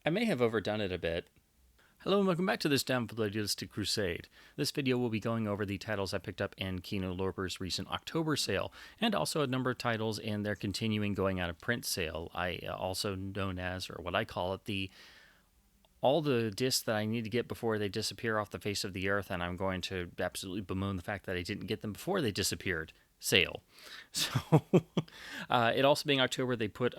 I may have overdone it a bit. Hello and welcome back to this Downloadistic Crusade. This video will be going over the titles I picked up in Kino Lorber's recent October sale, and also a number of titles in their continuing going out of print sale. I also known as, or what I call it, the all the discs that I need to get before they disappear off the face of the earth, and I'm going to absolutely bemoan the fact that I didn't get them before they disappeared. Sale. So, it also being October, they put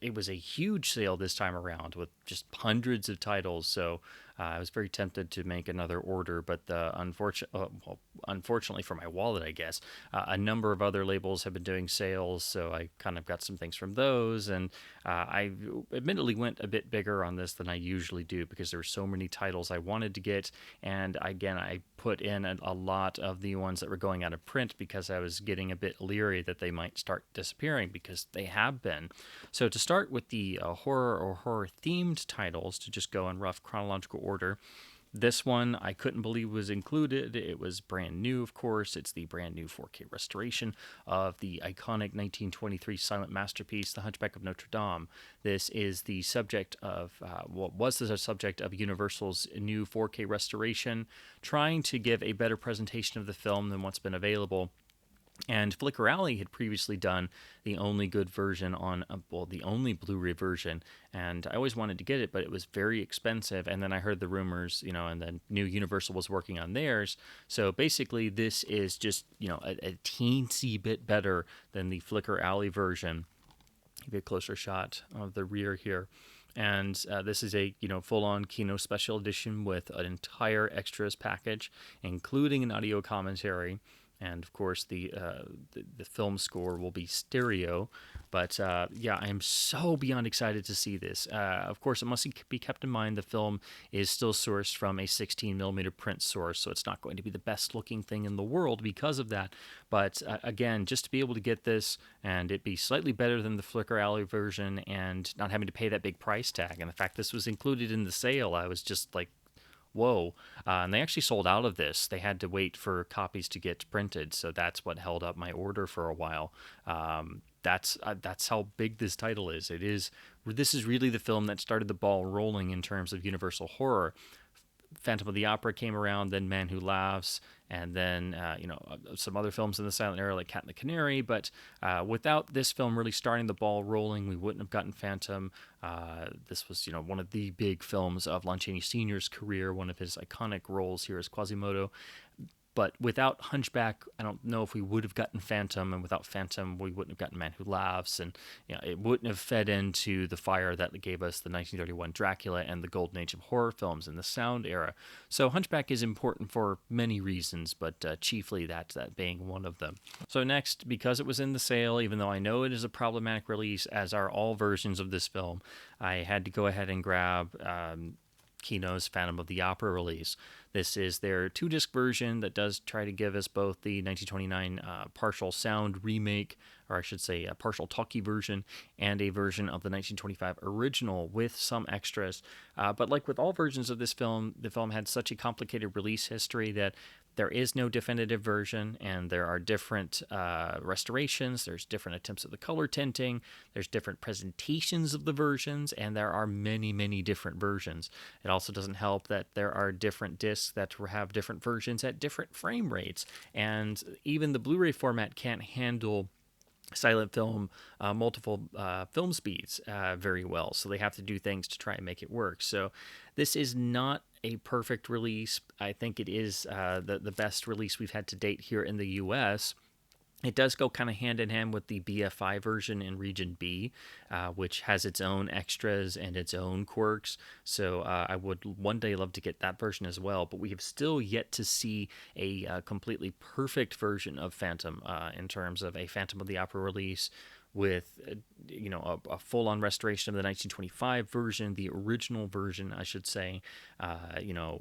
it was a huge sale this time around with just hundreds of titles. So I was very tempted to make another order, but unfortunately for my wallet, I guess, a number of other labels have been doing sales, so I kind of got some things from those, and I admittedly went a bit bigger on this than I usually do because there were so many titles I wanted to get, and again, I put in a lot of the ones that were going out of print because I was getting a bit leery that they might start disappearing because they have been. So to start with the horror or horror-themed titles, to just go in rough chronological order, this one I couldn't believe was included. It was brand new, of course. It's the brand new 4K restoration of the iconic 1923 silent masterpiece, The Hunchback of Notre Dame. This is the subject of, what was the subject of Universal's new 4K restoration, trying to give a better presentation of the film than what's been available. And Flicker Alley had previously done the only good version on, the only Blu-ray version, and I always wanted to get it, but it was very expensive. And then I heard the rumors, and then knew Universal was working on theirs. So basically, this is just, a teensy bit better than the Flicker Alley version. Give you a closer shot of the rear here. And this is a full-on Kino special edition with an entire extras package, including an audio commentary. And of course, the film score will be stereo. But yeah, I am so beyond excited to see this. Of course, it must be kept in mind the film is still sourced from a 16mm print source, so it's not going to be the best looking thing in the world because of that. But again, just to be able to get this and it be slightly better than the Flicker Alley version and not having to pay that big price tag. And the fact this was included in the sale, I was just like, whoa. And they actually sold out of this. They had to wait for copies to get printed, so that's what held up my order for a while. That's how big this title is. This is really the film that started the ball rolling in terms of Universal horror. Phantom of the Opera came around, then Man Who Laughs, and then some other films in the silent era like Cat and the Canary. But without this film really starting the ball rolling, we wouldn't have gotten Phantom. This was one of the big films of Lon Chaney Sr.'s career, one of his iconic roles here as Quasimodo. But without Hunchback, I don't know if we would have gotten Phantom, and without Phantom, we wouldn't have gotten Man Who Laughs, and it wouldn't have fed into the fire that gave us the 1931 Dracula and the golden age of horror films in the sound era. So Hunchback is important for many reasons, but chiefly that being one of them. So next, because it was in the sale, even though I know it is a problematic release, as are all versions of this film, I had to go ahead and grab Kino's Phantom of the Opera release. This is their 2-disc version that does try to give us both the 1929 partial sound remake, or I should say a partial talkie version, and a version of the 1925 original with some extras. But like with all versions of this film, the film had such a complicated release history that there is no definitive version, and there are different restorations, there's different attempts at the color tinting, there's different presentations of the versions, and there are many, many different versions. It also doesn't help that there are different discs that have different versions at different frame rates, and even the Blu-ray format can't handle silent film, multiple film speeds very well, so they have to do things to try and make it work. So this is not a perfect release. I think it is the best release we've had to date here in the US. It does go kind of hand in hand with the BFI version in Region B, which has its own extras and its own quirks. So I would one day love to get that version as well. But we have still yet to see a completely perfect version of Phantom in terms of a Phantom of the Opera release with a full-on restoration of the 1925 version, the original version, I should say,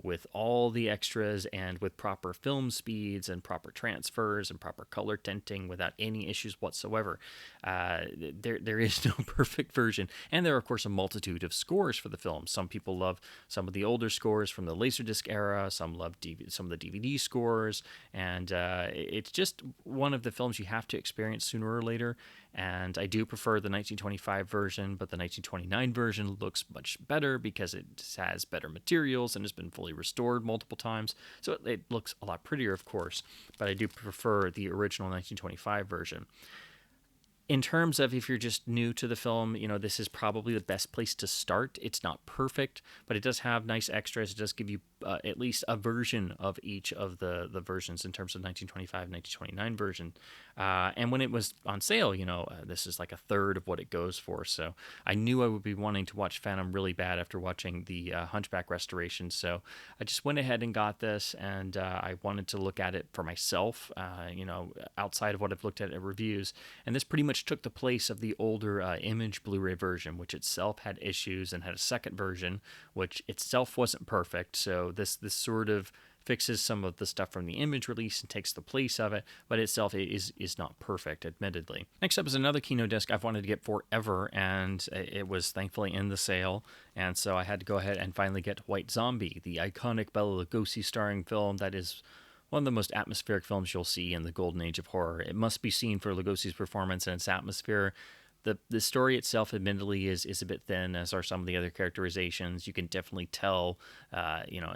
with all the extras and with proper film speeds and proper transfers and proper color tinting without any issues whatsoever. There is no perfect version, and there are, of course, a multitude of scores for the film. Some people love some of the older scores from the Laserdisc era, some love some of the DVD scores, and it's just one of the films you have to experience sooner or later. And I do prefer the 1925 version, but the 1929 version looks much better because it has better materials and has been fully restored multiple times. So it looks a lot prettier, of course, but I do prefer the original 1925 version. In terms of if you're just new to the film, this is probably the best place to start. It's not perfect, but it does have nice extras. It does give you at least a version of each of the versions in terms of 1925, 1929 version. And when it was on sale, this is like a third of what it goes for. So I knew I would be wanting to watch Phantom really bad after watching the Hunchback restoration. So I just went ahead and got this, and I wanted to look at it for myself, outside of what I've looked at reviews. And this pretty much took the place of the older Image Blu-ray version, which itself had issues, and had a second version, which itself wasn't perfect. So this sort of fixes some of the stuff from the Image release and takes the place of it, but itself is not perfect, admittedly. Next up is another Kino disc I've wanted to get forever, and it was thankfully in the sale, and so I had to go ahead and finally get White Zombie, the iconic Bela Lugosi starring film that is one of the most atmospheric films you'll see in the golden age of horror. It must be seen for Lugosi's performance and its atmosphere. The story itself, admittedly, is a bit thin, as are some of the other characterizations. You can definitely tell,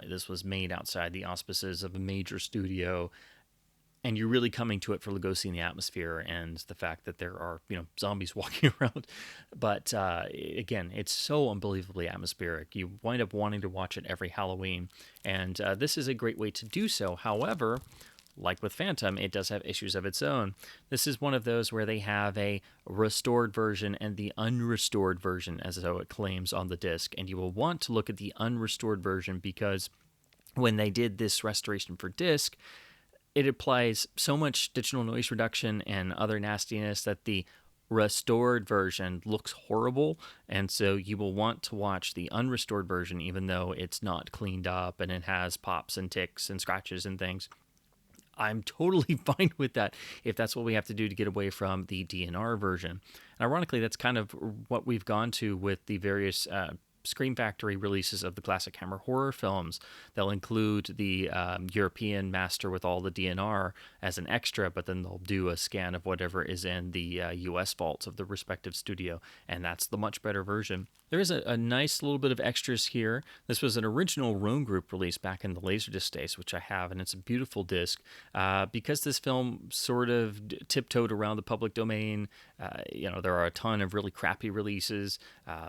this was made outside the auspices of a major studio, and you're really coming to it for Lugosi and the atmosphere and the fact that there are, zombies walking around. But again, it's so unbelievably atmospheric. You wind up wanting to watch it every Halloween, and this is a great way to do so. However, like with Phantom, it does have issues of its own. This is one of those where they have a restored version and the unrestored version, as though it claims on the disc. And you will want to look at the unrestored version because when they did this restoration for disc, it applies so much digital noise reduction and other nastiness that the restored version looks horrible, and so you will want to watch the unrestored version even though it's not cleaned up and it has pops and ticks and scratches and things. I'm totally fine with that if that's what we have to do to get away from the DNR version. And ironically, that's kind of what we've gone to with the various Scream Factory releases of the classic Hammer horror films. They'll include the European master with all the DNR as an extra, but then they'll do a scan of whatever is in the US vaults of the respective studio, and that's the much better version. There is a nice little bit of extras here. This was an original Rome Group release back in the Laserdisc days, which I have, and it's a beautiful disc. Because this film sort of tiptoed around the public domain, there are a ton of really crappy releases.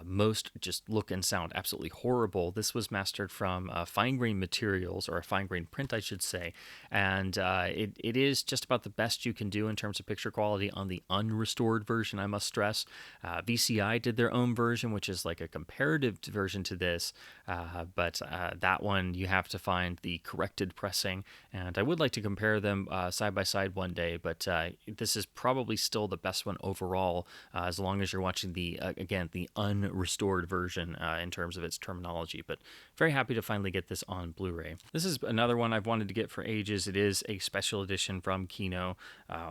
Most just look and sound absolutely horrible. This was mastered from fine grain materials, or a fine grain print, I should say, and it is just about the best you can do in terms of picture quality on the unrestored version, I must stress. VCI did their own version, which is like a comparative version to this, but that one you have to find the corrected pressing, and I would like to compare them side by side one day, but this is probably still the best one overall, as long as you're watching the unrestored version in terms of its terminology. But very happy to finally get this on Blu-ray. This is another one I've wanted to get for ages. It is a special edition from Kino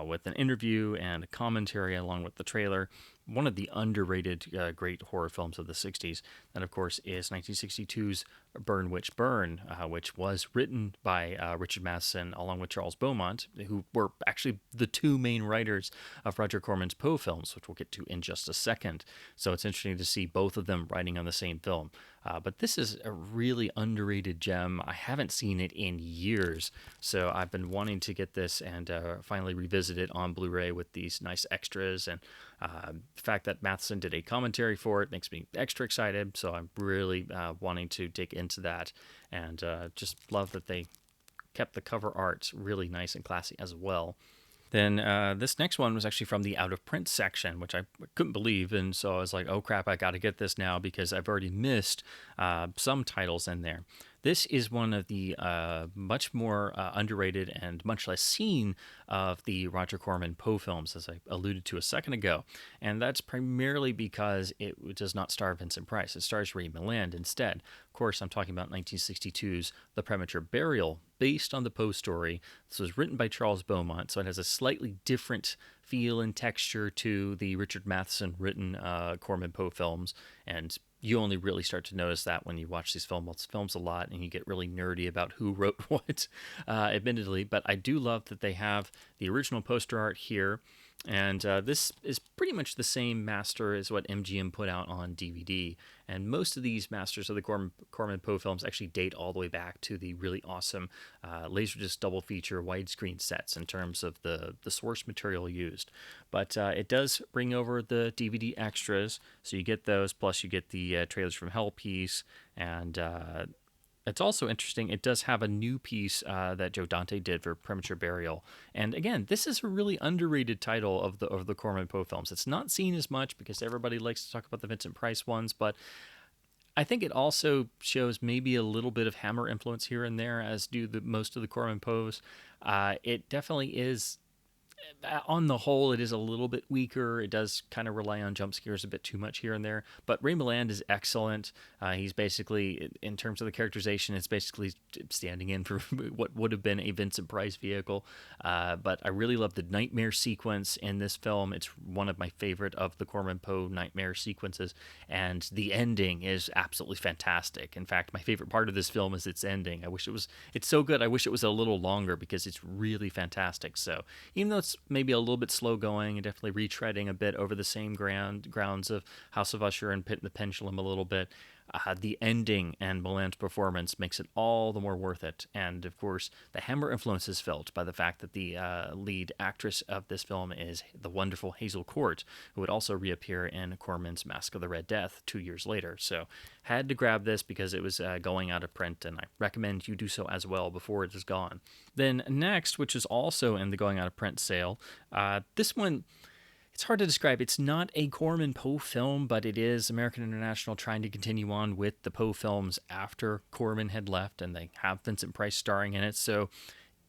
with an interview and a commentary along with the trailer. One of the underrated great horror films of the 60s. That, of course, is 1962's Burn Witch Burn, which was written by Richard Matheson along with Charles Beaumont, who were actually the two main writers of Roger Corman's Poe films, which we'll get to in just a second. So it's interesting to see both of them writing on the same film. But this is a really underrated gem. I haven't seen it in years, so I've been wanting to get this and finally revisit it on Blu-ray with these nice extras. And the fact that Matheson did a commentary for it makes me extra excited, so I'm really wanting to dig into that, and just love that they kept the cover art really nice and classy as well. Then this next one was actually from the out of print section, which I couldn't believe. And so I was like, oh crap, I got to get this now because I've already missed some titles in there. This is one of the much more underrated and much less seen of the Roger Corman Poe films, as I alluded to a second ago. And that's primarily because it does not star Vincent Price. It stars Ray Milland instead. Of course, I'm talking about 1962's The Premature Burial, based on the Poe story. This was written by Charles Beaumont, so it has a slightly different feel and texture to the Richard Matheson written Corman Poe films, and you only really start to notice that when you watch these films a lot and you get really nerdy about who wrote what, admittedly. But I do love that they have the original poster art here. And this is pretty much the same master as what MGM put out on DVD. And most of these masters of the Corman Poe films actually date all the way back to the really awesome Laserdisc double feature widescreen sets in terms of the source material used. But it does bring over the DVD extras, so you get those, plus you get the trailers from Hell piece, and it's also interesting. It does have a new piece that Joe Dante did for Premature Burial, and again, this is a really underrated title of the Corman Poe films. It's not seen as much because everybody likes to talk about the Vincent Price ones, but I think it also shows maybe a little bit of Hammer influence here and there, as do most of the Corman Poes. It definitely is on the whole, it is a little bit weaker. It does kind of rely on jump scares a bit too much here and there. But Ray Milland is excellent. He's basically, in terms of the characterization, it's basically standing in for what would have been a Vincent Price vehicle. But I really love the nightmare sequence in this film. It's one of my favorite of the Corman Poe nightmare sequences. And the ending is absolutely fantastic. In fact, my favorite part of this film is its ending. It's so good. I wish it was a little longer because it's really fantastic. So even though it's maybe a little bit slow going and definitely retreading a bit over the same grounds of House of Usher and Pit and the Pendulum a little bit, the ending and Milland's performance makes it all the more worth it. And of course, the Hammer influence is felt by the fact that the lead actress of this film is the wonderful Hazel Court, who would also reappear in Corman's Mask of the Red Death 2 years later. So had to grab this because it was going out of print, and I recommend you do so as well before it is gone. Then next, which is also in the going out of print sale, this one, it's hard to describe. It's not a Corman Poe film, but it is American International trying to continue on with the Poe films after Corman had left, and they have Vincent Price starring in it. So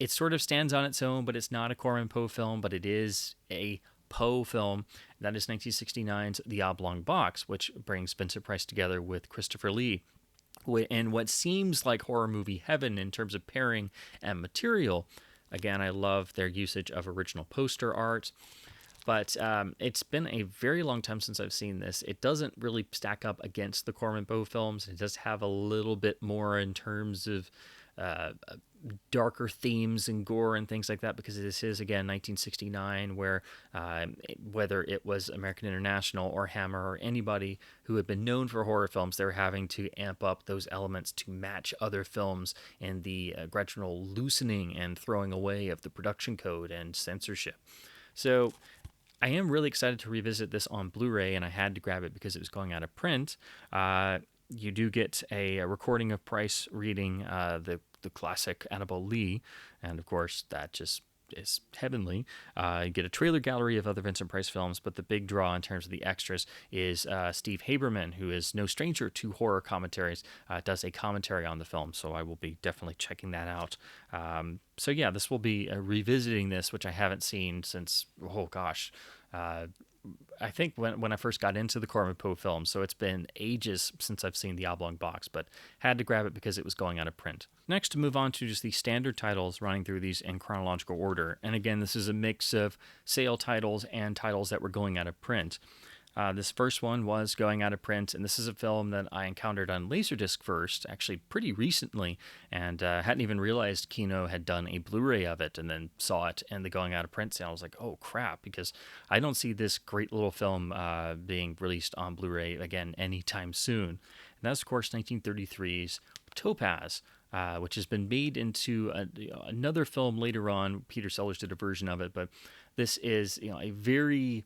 it sort of stands on its own, but it's not a Corman Poe film, but it is a Poe film. That is 1969's The Oblong Box, which brings Vincent Price together with Christopher Lee in what seems like horror movie heaven in terms of pairing and material. Again, I love their usage of original poster art. But it's been a very long time since I've seen this. It doesn't really stack up against the Corman Poe films. It does have a little bit more in terms of uh, darker themes and gore and things like that, because this is, again, 1969, where whether it was American International or Hammer or anybody who had been known for horror films, they were having to amp up those elements to match other films and the gradual loosening and throwing away of the production code and censorship. So I am really excited to revisit this on Blu-ray, and I had to grab it because it was going out of print. You do get a recording of Price reading the classic Annabelle Lee, and of course that just is heavenly. You get a trailer gallery of other Vincent Price films, but the big draw in terms of the extras is Steve Haberman, who is no stranger to horror commentaries, does a commentary on the film, so I will be definitely checking that out. So yeah, this will be revisiting this, which I haven't seen since, oh gosh, I think when I first got into the Corman Poe film, so it's been ages since I've seen The Oblong Box, but had to grab it because it was going out of print. Next, to move on to just the standard titles, running through these in chronological order. And again, this is a mix of sale titles and titles that were going out of print. This first one was going out of print, and this is a film that I encountered on Laserdisc first, actually pretty recently, and hadn't even realized Kino had done a Blu-ray of it, and then saw it in the going out of print sale. I was like, oh crap, because I don't see this great little film being released on Blu-ray again anytime soon. And that's, of course, 1933's Topaz. Which has been made into another film later on. Peter Sellers did a version of it, but this is a very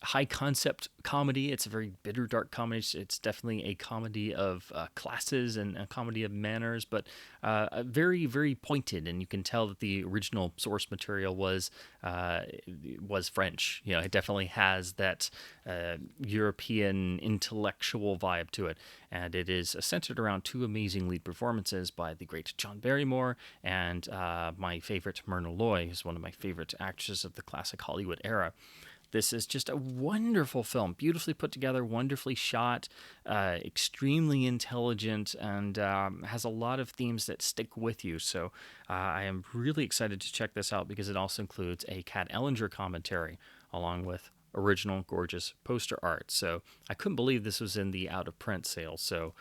high concept comedy. It's a very bitter, dark comedy. It's definitely a comedy of classes and a comedy of manners, but very, very pointed. And you can tell that the original source material was French. It definitely has that European intellectual vibe to it, and it is centered around two amazing lead performances by the great John Barrymore and my favorite Myrna Loy, who's one of my favorite actresses of the classic Hollywood era. This is just a wonderful film, beautifully put together, wonderfully shot, extremely intelligent, and has a lot of themes that stick with you. So I am really excited to check this out because it also includes a Kat Ellinger commentary along with original gorgeous poster art. So I couldn't believe this was in the out of print sale. So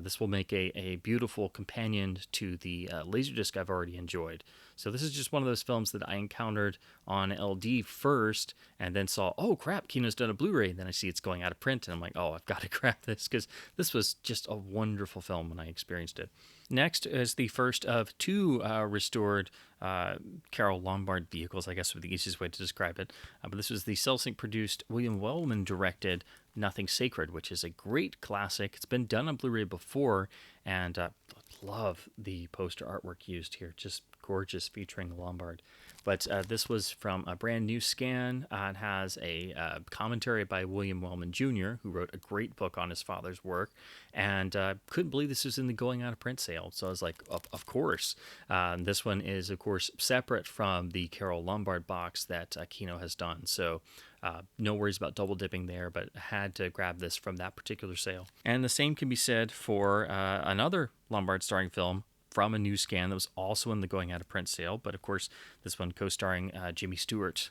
This will make a beautiful companion to the Laserdisc I've already enjoyed. So this is just one of those films that I encountered on LD first and then saw, oh crap, Kino's done a Blu-ray. And then I see it's going out of print and I'm like, oh, I've got to grab this because this was just a wonderful film when I experienced it. Next is the first of two restored Carol Lombard vehicles, I guess would be the easiest way to describe it. But this was the Celsync produced, William Wellman directed Nothing Sacred, which is a great classic. It's been done on Blu-ray before, and love the poster artwork used here. Just gorgeous, featuring Lombard. But this was from a brand new scan. It has a commentary by William Wellman Jr., who wrote a great book on his father's work, and couldn't believe this was in the going out of print sale. So I was like, of course. This one is, of course, separate from the Carol Lombard box that Kino has done. So no worries about double dipping there, but had to grab this from that particular sale. And the same can be said for another Lombard starring film from a new scan that was also in the going out of print sale, but of course this one co-starring Jimmy Stewart,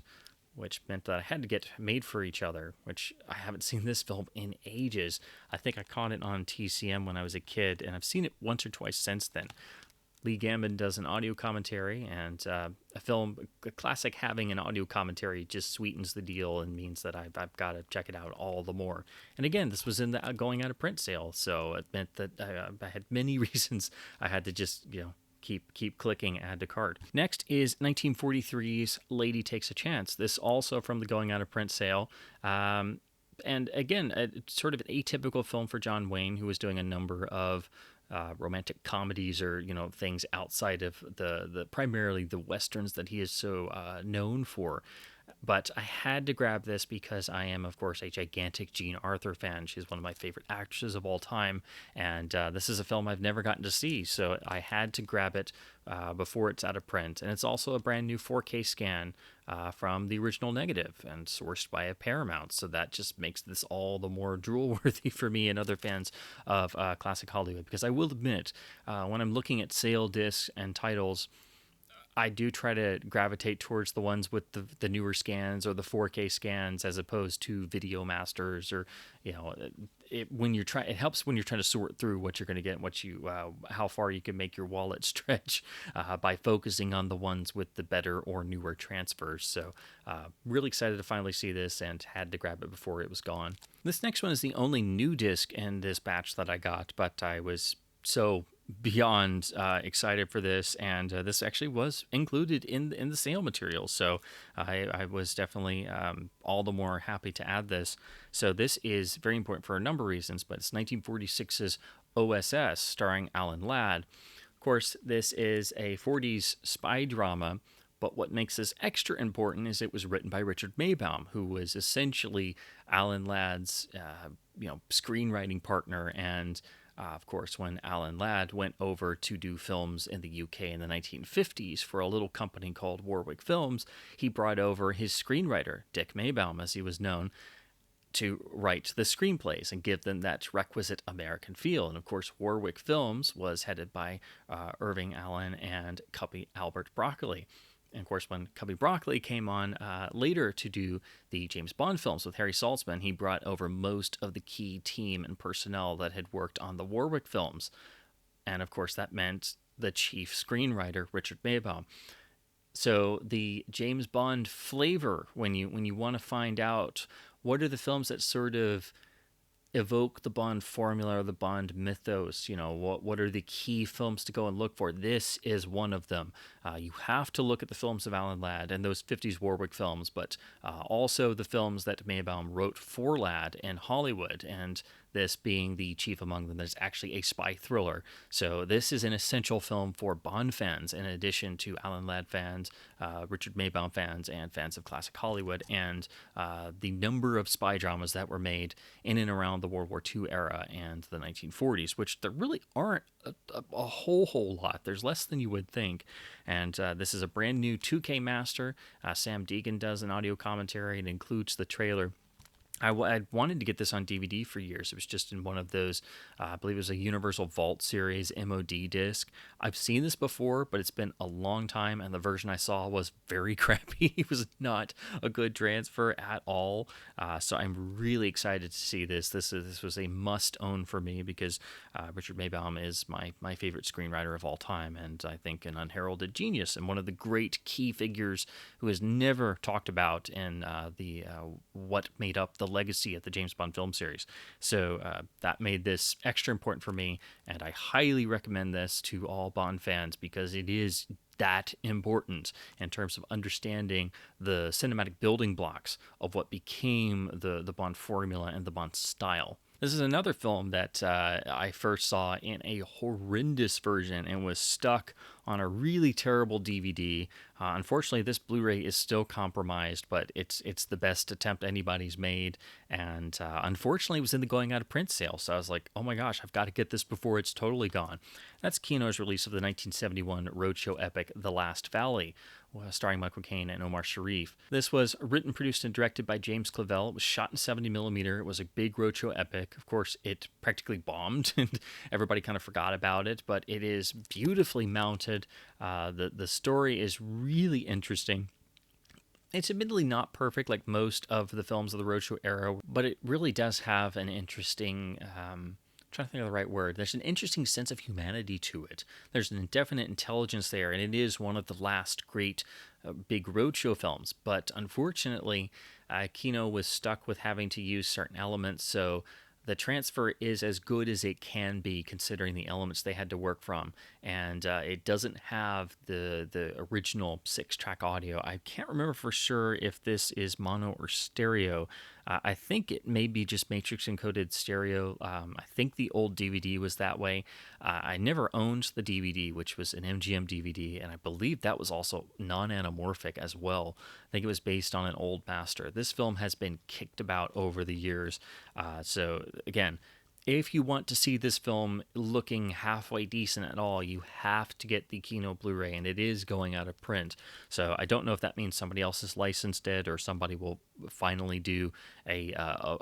which meant that I had to get Made for Each Other, which I haven't seen this film in ages. I think I caught it on TCM when I was a kid, and I've seen it once or twice since then. Lee Gambon does an audio commentary, and a classic having an audio commentary just sweetens the deal and means that I've got to check it out all the more. And again, this was in the going out of print sale, so it meant that I had many reasons I had to just, keep clicking add to cart. Next is 1943's Lady Takes a Chance. This also from the going out of print sale. And again, sort of an atypical film for John Wayne, who was doing a number of romantic comedies or things outside of the primarily the westerns that he is so known for. But I had to grab this because I am, of course, a gigantic Jean Arthur fan. She's one of my favorite actresses of all time, and this is a film I've never gotten to see, so I had to grab it before it's out of print. And it's also a brand new 4K scan from the original negative and sourced by a Paramount, so that just makes this all the more drool-worthy for me and other fans of classic Hollywood. Because I will admit, when I'm looking at sale discs and titles, I do try to gravitate towards the ones with the newer scans or the 4K scans as opposed to Video Masters, or it helps when you're trying to sort through what you're going to get and how far you can make your wallet stretch by focusing on the ones with the better or newer transfers. So really excited to finally see this and had to grab it before it was gone. This next one is the only new disc in this batch that I got, but I was so beyond excited for this, and this actually was included in the sale material, so I was definitely all the more happy to add this. So this is very important for a number of reasons, but it's 1946's OSS starring Alan Ladd. Of course, this is a 40s spy drama, but what makes this extra important is it was written by Richard Maybaum, who was essentially Alan Ladd's screenwriting partner. And of course, when Alan Ladd went over to do films in the UK in the 1950s for a little company called Warwick Films, he brought over his screenwriter, Dick Maybaum, as he was known, to write the screenplays and give them that requisite American feel. And of course, Warwick Films was headed by Irving Allen and Cubby Albert Broccoli. And of course, when Cubby Broccoli came on later to do the James Bond films with Harry Saltzman, he brought over most of the key team and personnel that had worked on the Warwick films. And of course, that meant the chief screenwriter, Richard Maybaum. So the James Bond flavor, when you want to find out what are the films that sort of evoke the Bond formula or the Bond mythos, what are the key films to go and look for? This is one of them. You have to look at the films of Alan Ladd and those 50s Warwick films, but also the films that Maybaum wrote for Ladd in Hollywood, and this being the chief among them is actually a spy thriller. So this is an essential film for Bond fans, in addition to Alan Ladd fans, Richard Maybaum fans, and fans of classic Hollywood, and the number of spy dramas that were made in and around the World War II era and the 1940s, which there really aren't a whole lot. There's less than you would think. And this is a brand new 2K master. Sam Deegan does an audio commentary and includes the trailer. I'd wanted to get this on DVD for years. It was just in one of those, I believe it was a Universal Vault Series MOD disc. I've seen this before, but it's been a long time, and the version I saw was very crappy. It was not a good transfer at all. So I'm really excited to see this. This was a must own for me because Richard Maybaum is my favorite screenwriter of all time, and I think an unheralded genius and one of the great key figures who is never talked about in the what made up the legacy of the James Bond film series. So that made this extra important for me, and I highly recommend this to all Bond fans because it is that important in terms of understanding the cinematic building blocks of what became the Bond formula and the Bond style. This is another film that I first saw in a horrendous version and was stuck on a really terrible DVD. Unfortunately, this Blu-ray is still compromised, but it's the best attempt anybody's made. And unfortunately, it was in the going out of print sale. So I was like, oh my gosh, I've got to get this before it's totally gone. That's Kino's release of the 1971 roadshow epic The Last Valley, starring Michael Caine and Omar Sharif. This was written, produced, and directed by James Clavell. It was shot in 70mm. It was a big roadshow epic. Of course, it practically bombed, and everybody kind of forgot about it, but it is beautifully mounted. The story is really interesting. It's admittedly not perfect like most of the films of the roadshow era, but it really does have an interesting trying to think of the right word. There's an interesting sense of humanity to it. There's an indefinite intelligence there, and it is one of the last great big roadshow films. But unfortunately, Kino was stuck with having to use certain elements, so the transfer is as good as it can be considering the elements they had to work from, and it doesn't have the original 6-track audio. I can't remember for sure if this is mono or stereo. I think it may be just matrix encoded stereo. I think the old DVD was that way. I never owned the DVD, which was an MGM DVD, and I believe that was also non-anamorphic as well. I think it was based on an old master. This film has been kicked about over the years. So again, if you want to see this film looking halfway decent at all, you have to get the Kino Blu-ray, and it is going out of print. So I don't know if that means somebody else has licensed it or somebody will finally do a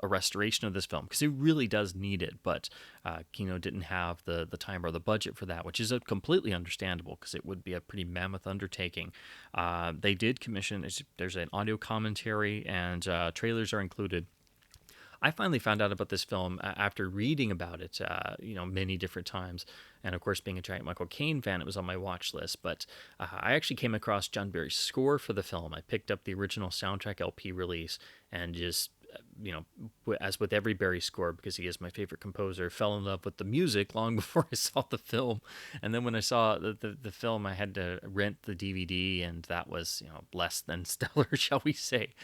restoration of this film because it really does need it. But Kino didn't have the time or the budget for that, which is completely understandable because it would be a pretty mammoth undertaking. They did commission. There's an audio commentary and trailers are included. I finally found out about this film after reading about it, many different times. And of course, being a giant Michael Caine fan, it was on my watch list. But I actually came across John Barry's score for the film. I picked up the original soundtrack LP release and just, as with every Barry score, because he is my favorite composer, fell in love with the music long before I saw the film. And then when I saw the film, I had to rent the DVD, and that was, less than stellar, shall we say,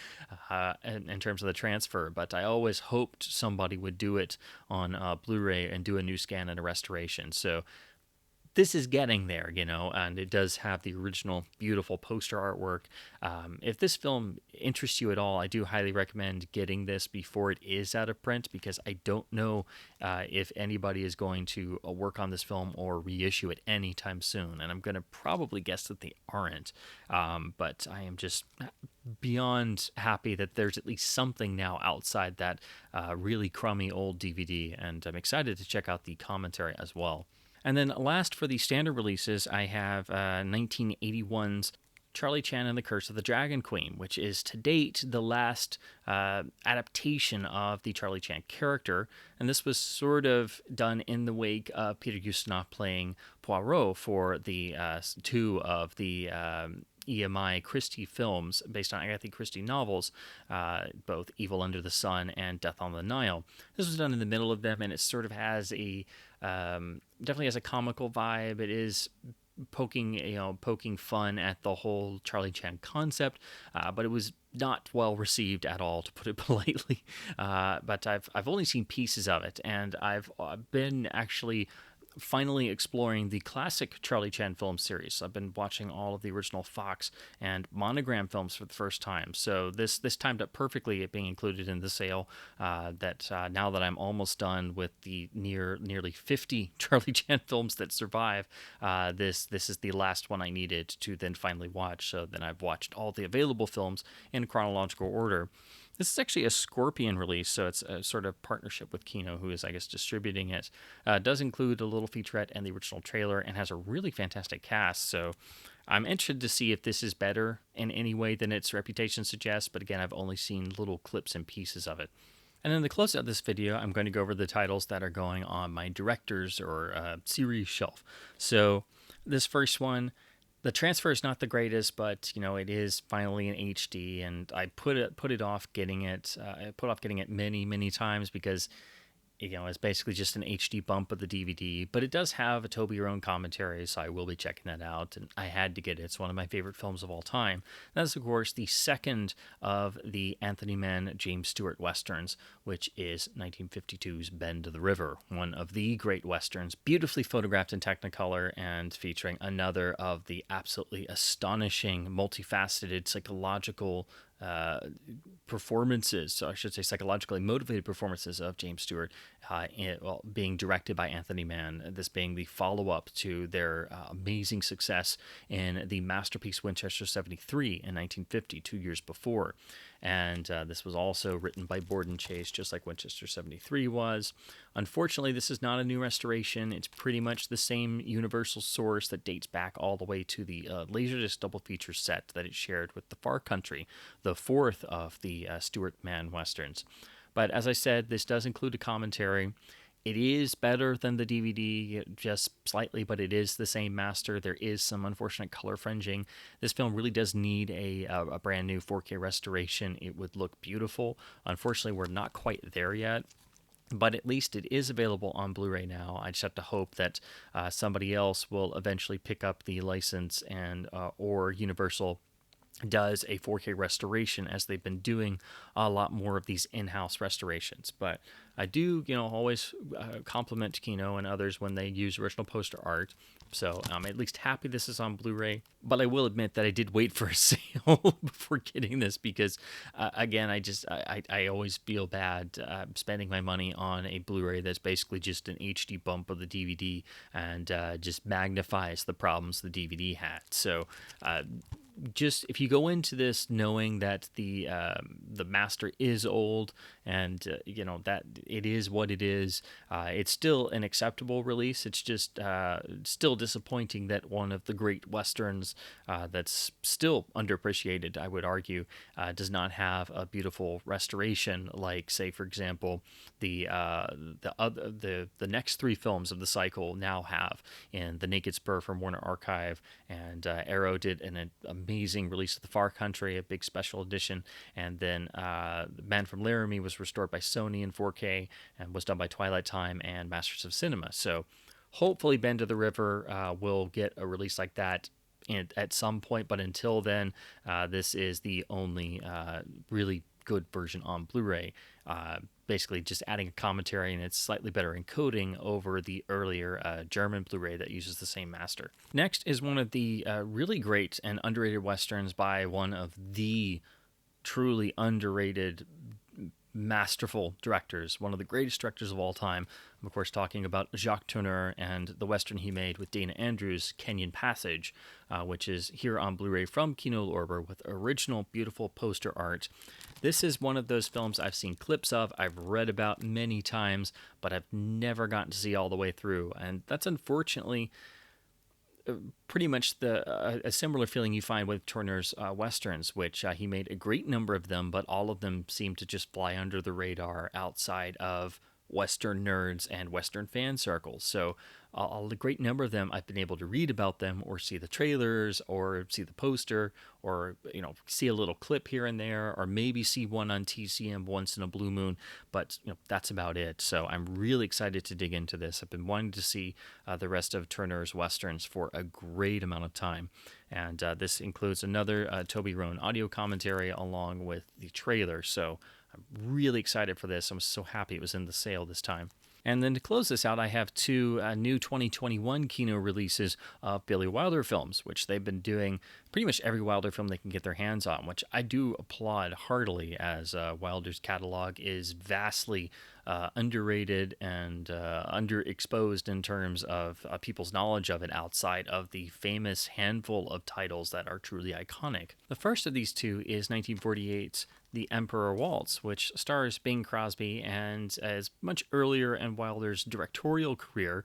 in terms of the transfer. But I always hoped somebody would do it on Blu-ray and do a new scan and a restoration. So this is getting there, and it does have the original beautiful poster artwork. If this film interests you at all, I do highly recommend getting this before it is out of print because I don't know if anybody is going to work on this film or reissue it anytime soon, and I'm going to probably guess that they aren't. But I am just beyond happy that there's at least something now outside that really crummy old DVD, and I'm excited to check out the commentary as well. And then last for the standard releases, I have 1981's Charlie Chan and the Curse of the Dragon Queen, which is to date the last adaptation of the Charlie Chan character. And this was sort of done in the wake of Peter Ustinov playing Poirot for the two of the EMI Christie films based on Agatha Christie novels, both Evil Under the Sun and Death on the Nile. This was done in the middle of them, and it sort of has a definitely has a comical vibe. It is poking fun at the whole Charlie Chan concept, but it was not well received at all, to put it politely. But I've only seen pieces of it, and I've been actually finally exploring the classic Charlie Chan film series. I've been watching all of the original Fox and Monogram films for the first time, so this timed up perfectly, it being included in the sale. That now that I'm almost done with the nearly 50 Charlie Chan films that survive, this is the last one I needed to then finally watch. So then I've watched all the available films in chronological order. This is actually a Scorpion release, so it's a sort of partnership with Kino, who is, I guess, distributing it. It does include a little featurette and the original trailer, and has a really fantastic cast. So I'm interested to see if this is better in any way than its reputation suggests. But again, I've only seen little clips and pieces of it. And then to close out this video, I'm going to go over the titles that are going on my director's or series shelf. So this first one, the transfer is not the greatest, but it is finally in HD, and I put it off getting it. I put off getting it many times because it's basically just an HD bump of the DVD, but it does have a Toby-Your-Own commentary, so I will be checking that out, and I had to get it. It's one of my favorite films of all time. That's, of course, the second of the Anthony Mann James Stewart Westerns, which is 1952's Bend of the River, one of the great Westerns, beautifully photographed in Technicolor and featuring another of the absolutely astonishing, multifaceted, psychological performances, so I should say psychologically motivated performances of James Stewart, being directed by Anthony Mann, this being the follow-up to their amazing success in the masterpiece Winchester 73 in 1950, 2 years before. And this was also written by Borden Chase, just like Winchester 73 was. Unfortunately, this is not a new restoration. It's pretty much the same universal source that dates back all the way to the Laserdisc double feature set that it shared with The Far Country, the fourth of the Stewart Mann Westerns. But as I said, this does include a commentary. It is better than the DVD, just slightly, but it is the same master. There is some unfortunate color fringing. This film really does need a brand new 4K restoration. It would look beautiful. Unfortunately, we're not quite there yet. But at least it is available on Blu-ray now. I just have to hope that somebody else will eventually pick up the license and or Universal does a 4K restoration, as they've been doing a lot more of these in-house restorations. But I do, always compliment Kino and others when they use original poster art. So I'm at least happy this is on Blu-ray. But I will admit that I did wait for a sale before getting this because, again, I always feel bad spending my money on a Blu-ray that's basically just an HD bump of the DVD and just magnifies the problems the DVD had. So just if you go into this knowing that the master is old and that it is what it is, it's still an acceptable release. It's just still disappointing that one of the great westerns that's still underappreciated, I would argue, does not have a beautiful restoration like, say, for example, the next three films of the cycle now have in The Naked Spur from Warner Archive, and Arrow did an amazing release of The Far Country, a big special edition, and then Man from Laramie was restored by Sony in 4K and was done by Twilight Time and Masters of Cinema. So hopefully Bend of the River will get a release like that at some point, but until then, this is the only really good version on Blu-ray. Basically just adding a commentary, and it's slightly better encoding over the earlier German Blu-ray that uses the same master. Next is one of the really great and underrated westerns by one of the truly underrated, masterful directors, one of the greatest directors of all time. I'm, of course, talking about Jacques Tourneur and the western he made with Dana Andrews, Kenyon Passage, which is here on Blu-ray from Kino Lorber with original beautiful poster art. This is one of those films I've seen clips of, I've read about many times, but I've never gotten to see all the way through, and that's unfortunately pretty much a similar feeling you find with Tourneur's westerns, which he made a great number of them, but all of them seem to just fly under the radar outside of Western nerds and Western fan circles. So a great number of them, I've been able to read about them or see the trailers or see the poster or, see a little clip here and there, or maybe see one on TCM once in a blue moon. But, that's about it. So I'm really excited to dig into this. I've been wanting to see the rest of Tourneur's westerns for a great amount of time. And this includes another Toby-Your-Own audio commentary along with the trailer. So I'm really excited for this. I'm so happy it was in the sale this time. And then to close this out, I have two new 2021 Kino releases of Billy Wilder films, which they've been doing pretty much every Wilder film they can get their hands on, which I do applaud heartily, as Wilder's catalog is vastly underrated and underexposed in terms of people's knowledge of it outside of the famous handful of titles that are truly iconic. The first of these two is 1948's The Emperor Waltz, which stars Bing Crosby and is much earlier in Wilder's directorial career,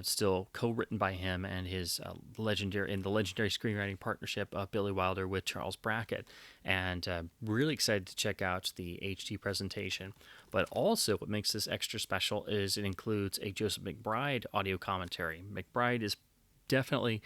still co-written by him and his legendary screenwriting partnership of Billy Wilder with Charles Brackett. And really excited to check out the HD presentation. But also, what makes this extra special is it includes a Joseph McBride audio commentary. McBride is definitely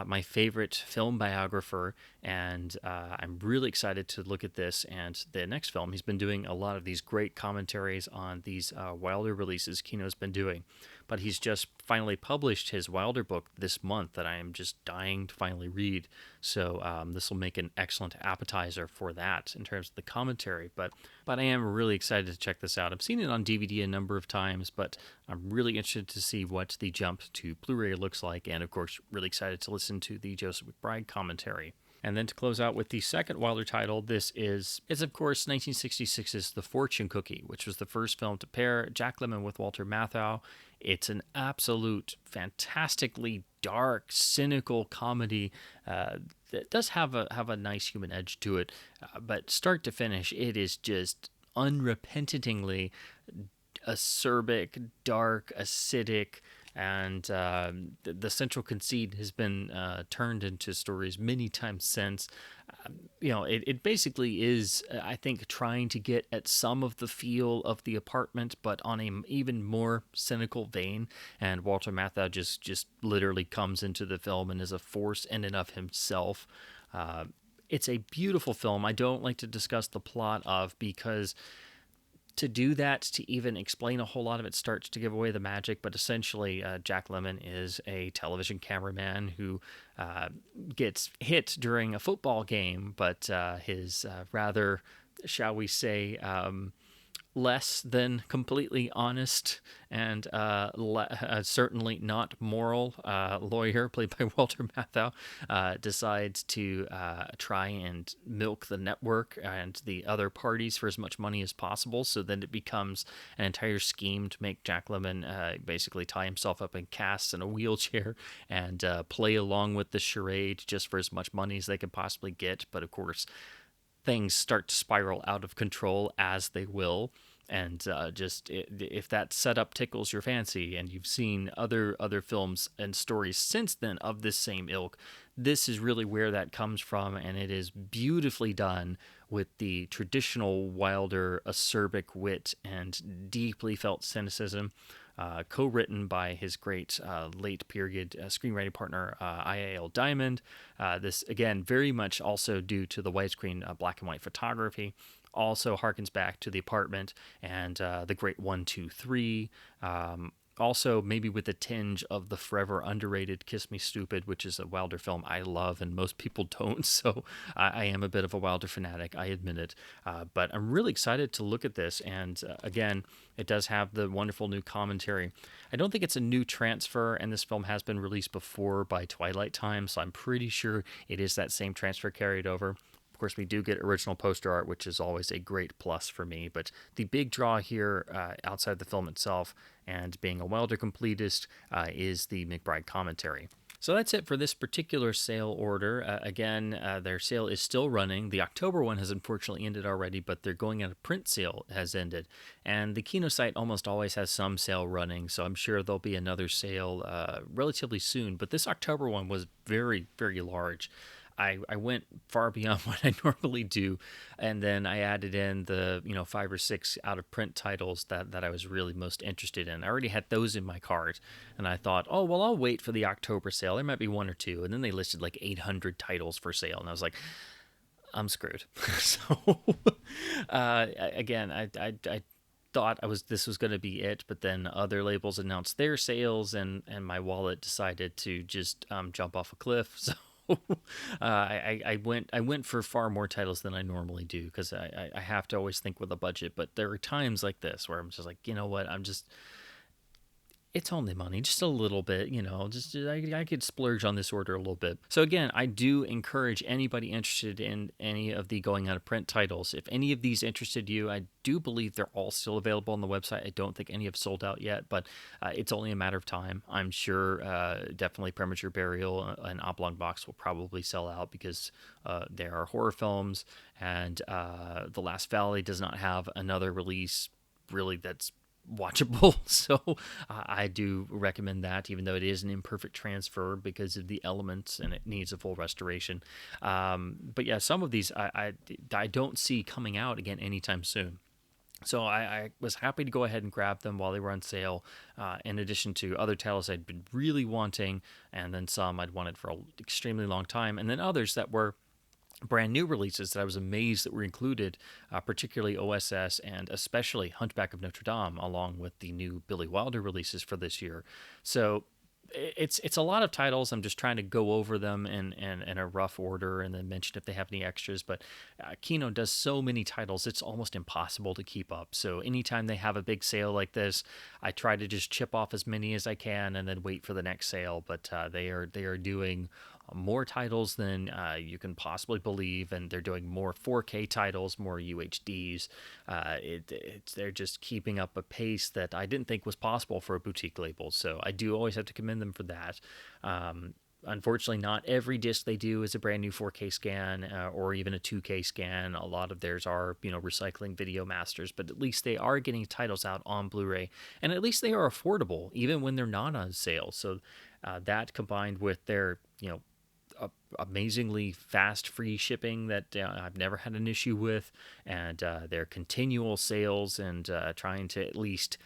my favorite film biographer, and I'm really excited to look at this and the next film. He's been doing a lot of these great commentaries on these Wilder releases Kino's been doing, but he's just finally published his Wilder book this month that I am just dying to finally read. So this will make an excellent appetizer for that in terms of the commentary. But I am really excited to check this out. I've seen it on DVD a number of times, but I'm really interested to see what the jump to Blu-ray looks like, and of course, really excited to listen to the Joseph McBride commentary. And then to close out with the second Wilder title, this is of course 1966's The Fortune Cookie, which was the first film to pair Jack Lemmon with Walter Matthau. It's an absolute fantastically dark, cynical comedy that does have a nice human edge to it, but start to finish, it is just unrepentingly acerbic, dark, acidic, and the central conceit has been turned into stories many times since. It basically is, I think, trying to get at some of the feel of The Apartment, but on an even more cynical vein. And Walter Matthau just literally comes into the film and is a force in and of himself. It's a beautiful film. I don't like to discuss the plot of, because to do that, to even explain a whole lot of it, starts to give away the magic. But essentially, Jack Lemmon is a television cameraman who gets hit during a football game, but his rather, shall we say, less than completely honest and certainly not moral lawyer, played by Walter Matthau, decides to try and milk the network and the other parties for as much money as possible. So then it becomes an entire scheme to make Jack Lemmon basically tie himself up in casts in a wheelchair and play along with the charade just for as much money as they could possibly get. But of course, things start to spiral out of control, as they will. And if that setup tickles your fancy, and you've seen other films and stories since then of this same ilk, this is really where that comes from, and it is beautifully done with the traditional Wilder acerbic wit and deeply felt cynicism. Co-written by his great late period screenwriting partner, I.A.L. Diamond. This, again, very much also due to the widescreen black and white photography. Also harkens back to The Apartment and The Great 1-2-3. Also, maybe with a tinge of the forever underrated Kiss Me Stupid, which is a Wilder film I love and most people don't. So I am a bit of a Wilder fanatic, I admit it. But I'm really excited to look at this. And again, it does have the wonderful new commentary. I don't think it's a new transfer, and this film has been released before by Twilight Time, so I'm pretty sure it is that same transfer carried over. Of course, we do get original poster art, which is always a great plus for me. But the big draw here, outside the film itself and being a Wilder completist, is the McBride commentary. So that's it for this particular sale order. Again, their sale is still running. The October one has unfortunately ended already, but their going out of print sale has ended. And the Kino site almost always has some sale running, so I'm sure there'll be another sale relatively soon. But this October one was very, very large. I went far beyond what I normally do, and then I added in the 5 or 6 out of print titles that I was really most interested in. I already had those in my cart, and I thought, oh well, I'll wait for the October sale. There might be 1 or 2, and then they listed like 800 titles for sale, and I was like, I'm screwed. So again, I thought this was going to be it, but then other labels announced their sales, and my wallet decided to just jump off a cliff. So I went for far more titles than I normally do, because I have to always think with a budget. But there are times like this where I'm just like, you know what, It's only money, just a little bit, just I could splurge on this order a little bit. So again, I do encourage anybody interested in any of the going out of print titles. If any of these interested you, I do believe they're all still available on the website. I don't think any have sold out yet, but it's only a matter of time. I'm sure definitely Premature Burial and Oblong Box will probably sell out because they are horror films, and The Last Valley does not have another release really that's watchable. So I do recommend that, even though it is an imperfect transfer because of the elements and it needs a full restoration. But yeah, some of these I don't see coming out again anytime soon. So I was happy to go ahead and grab them while they were on sale, in addition to other titles I'd been really wanting, and then some I'd wanted for an extremely long time, and then others that were brand new releases that I was amazed that were included, particularly OSS and especially Hunchback of Notre Dame, along with the new Billy Wilder releases for this year. So it's a lot of titles. I'm just trying to go over them in a rough order and then mention if they have any extras. But Kino does so many titles, it's almost impossible to keep up. So anytime they have a big sale like this, I try to just chip off as many as I can and then wait for the next sale. But they are doing more titles than you can possibly believe, and they're doing more 4K titles, more UHDs. They're just keeping up a pace that I didn't think was possible for a boutique label. So I do always have to commend them for that. Unfortunately, not every disc they do is a brand new 4K scan or even a 2K scan. A lot of theirs are, recycling video masters, but at least they are getting titles out on Blu-ray, and at least they are affordable, even when they're not on sale. So that combined with their, amazingly fast free shipping that I've never had an issue with, and their continual sales and trying to at least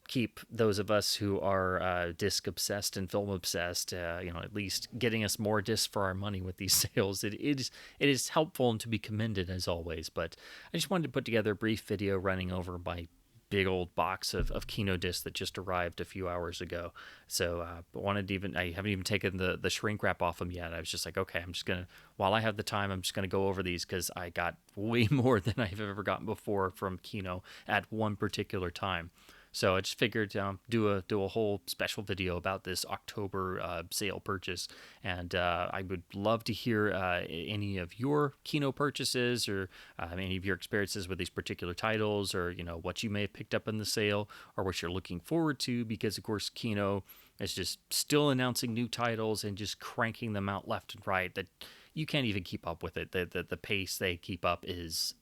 keep those of us who are disc obsessed and film obsessed, at least getting us more discs for our money with these sales. It is helpful and to be commended as always. But I just wanted to put together a brief video running over my big old box of Kino discs that just arrived a few hours ago. So I haven't even taken the shrink wrap off them yet. I was just like, okay, I'm just gonna, while I have the time, I'm just gonna go over these because I got way more than I've ever gotten before from Kino at one particular time. So I just figured do a whole special video about this October sale purchase, and I would love to hear any of your Kino purchases or any of your experiences with these particular titles, or what you may have picked up in the sale or what you're looking forward to, because of course Kino is just still announcing new titles and just cranking them out left and right that you can't even keep up with it. The pace they keep up is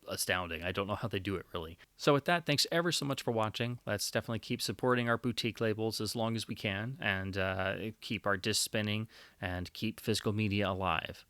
astounding. I don't know how they do it, really. So with that, thanks ever so much for watching. Let's definitely keep supporting our boutique labels as long as we can, and keep our disc spinning and keep physical media alive.